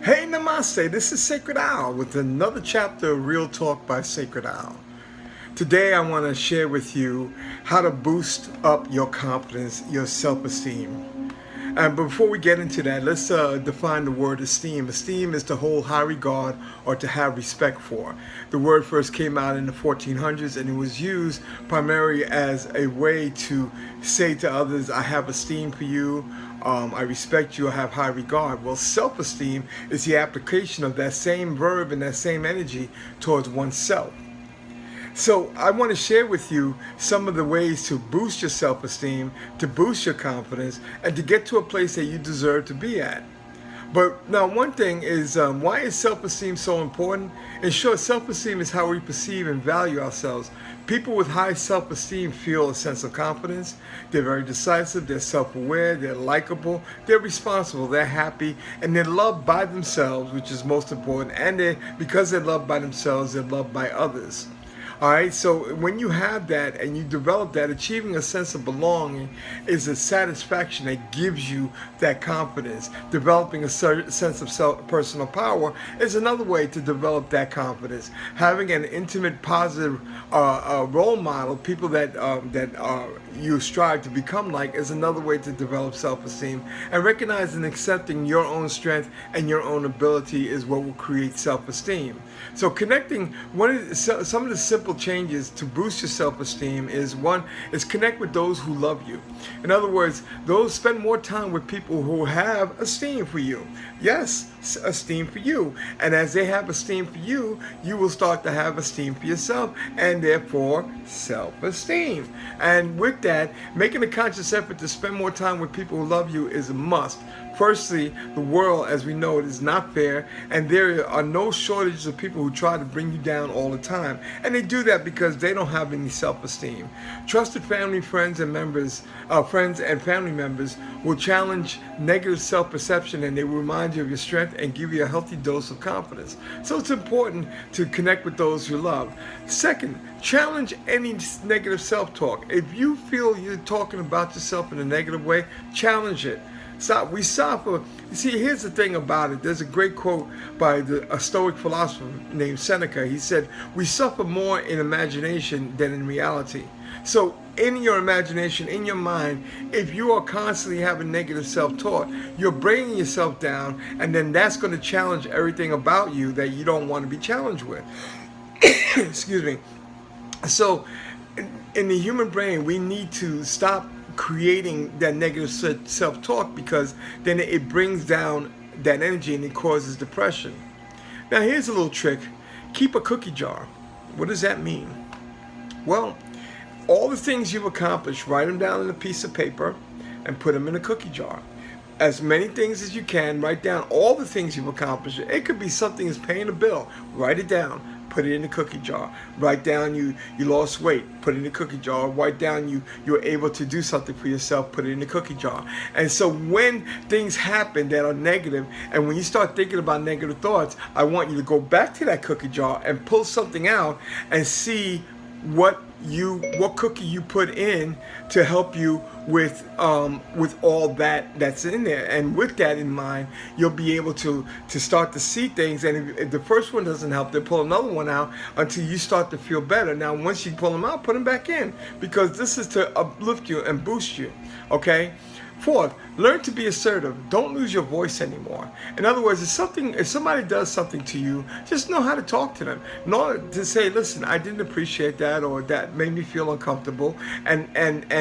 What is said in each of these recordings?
Hey, namaste. This is Sacredowl with another chapter of Real Talk by Sacredowl. Today, I want to share with you how to boost up your confidence, your self-esteem. And before we get into that, let's define the word esteem. Esteem is to hold high regard or to have respect for. The word first came out in the 1400s, and it was used primarily as a way to say to others, I have esteem for you, I respect you, I have high regard. Well, self-esteem is the application of that same verb and that same energy towards oneself. So I want to share with you some of the ways to boost your self-esteem, to boost your confidence, and to get to a place that you deserve to be at. But now one thing is, why is self-esteem so important? In short, self-esteem is how we perceive and value ourselves. People with high self-esteem feel a sense of confidence. They're very decisive, they're self-aware, they're likable, they're responsible, they're happy, and they're loved by themselves, which is most important. And because they're loved by themselves, they're loved by others. All right, so when you have that and you develop that, achieving a sense of belonging is a satisfaction that gives you that confidence. Developing a sense of personal power is another way to develop that confidence. Having an intimate, positive role model, people that you strive to become like, is another way to develop self-esteem. And recognizing and accepting your own strength and your own ability is what will create self-esteem. So connecting, some of the simple changes to boost your self-esteem is connect with those who love you. In other words, spend more time with people who have esteem for you. Yes, esteem for you. And as they have esteem for you, you will start to have esteem for yourself, and therefore self-esteem. And with that, making a conscious effort to spend more time with people who love you is a must. Firstly, the world, as we know it, is not fair, and there are no shortages of people who try to bring you down all the time. And they do that because they don't have any self-esteem. Trusted family, friends and family members will challenge negative self-perception, and they will remind you of your strength and give you a healthy dose of confidence. So it's important to connect with those you love. Second, challenge any negative self-talk. If you feel you're talking about yourself in a negative way, challenge it. We suffer. See, here's the thing about it. There's a great quote by a Stoic philosopher named Seneca. He said, we suffer more in imagination than in reality. So in your imagination, in your mind, if you are constantly having negative self-talk, you're bringing yourself down, and then that's going to challenge everything about you that you don't want to be challenged with. Excuse me. So in the human brain, we need to stop creating that negative self-talk, because then it brings down that energy and it causes depression. Now here's a little trick. Keep a cookie jar. What does that mean? Well, all the things you've accomplished, write them down on a piece of paper and put them in a cookie jar. As many things as you can, write down all the things you've accomplished. It could be something as paying a bill. Write it down. Put it in the cookie jar. Write down you lost weight. Put it in the cookie jar. Write down you were able to do something for yourself. Put it in the cookie jar. And so when things happen that are negative, and when you start thinking about negative thoughts, I want you to go back to that cookie jar and pull something out and see what cookie you put in to help you with all that's in there. And with that in mind, you'll be able to start to see things. And if the first one doesn't help, then pull another one out until you start to feel better. Now, once you pull them out, put them back in, because this is to uplift you and boost you. Okay. Fourth, learn to be assertive. Don't lose your voice anymore. In other words, if somebody does something to you, just know how to talk to them. Know to say, listen, I didn't appreciate that, or that made me feel uncomfortable, and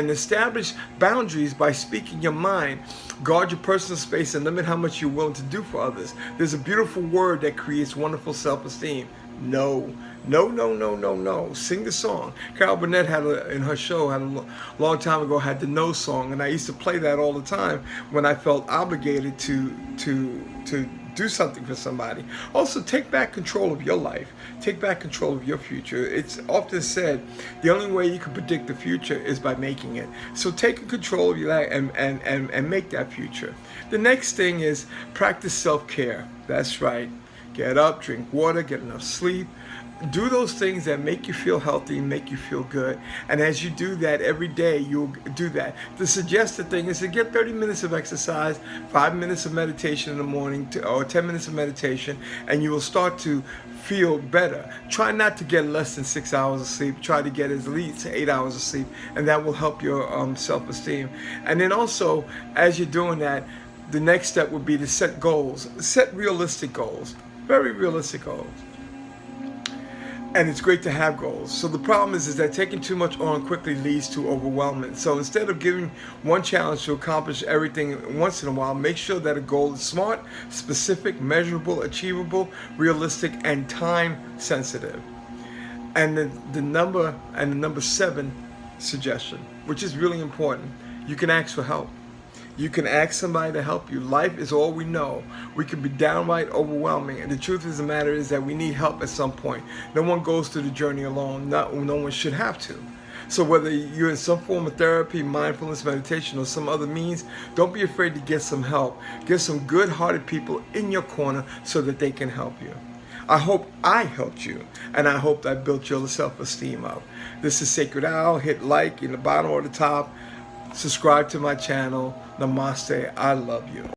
establish boundaries by speaking your mind. Guard your personal space and limit how much you're willing to do for others. There's a beautiful word that creates wonderful self-esteem. No. No, no, no, no, no. Sing the song. Carol Burnett in her show a long time ago, had the No song, and I used to play that all the time when I felt obligated to do something for somebody. Also, take back control of your life. Take back control of your future. It's often said the only way you can predict the future is by making it. So take control of your life and make that future. The next thing is practice self-care. That's right. Get up, drink water, get enough sleep. do those things that make you feel healthy, make you feel good. And as you do that every day, you'll do that. The suggested thing is to get 30 minutes of exercise, 5 minutes of meditation in the morning, or 10 minutes of meditation, and you will start to feel better. Try not to get less than 6 hours of sleep. Try to get at least 8 hours of sleep, and that will help your self-esteem. And then also, as you're doing that, the next step would be to set goals. Set realistic goals, very realistic goals. And it's great to have goals. So the problem is that taking too much on quickly leads to overwhelming. So instead of giving one challenge to accomplish everything once in a while, make sure that a goal is smart, specific, measurable, achievable, realistic, and time sensitive. And the number 7 suggestion, which is really important, you can ask for help. You can ask somebody to help you. Life is all we know. We can be downright overwhelming, and the truth of the matter is that we need help at some point. No one goes through the journey alone. No one should have to. So whether you're in some form of therapy, mindfulness, meditation, or some other means, don't be afraid to get some help. Get some good-hearted people in your corner so that they can help you. I hope I helped you, and I hope I built your self-esteem up. This is Sacredowl. Hit like in the bottom or the top. Subscribe to my channel. Namaste. I love you.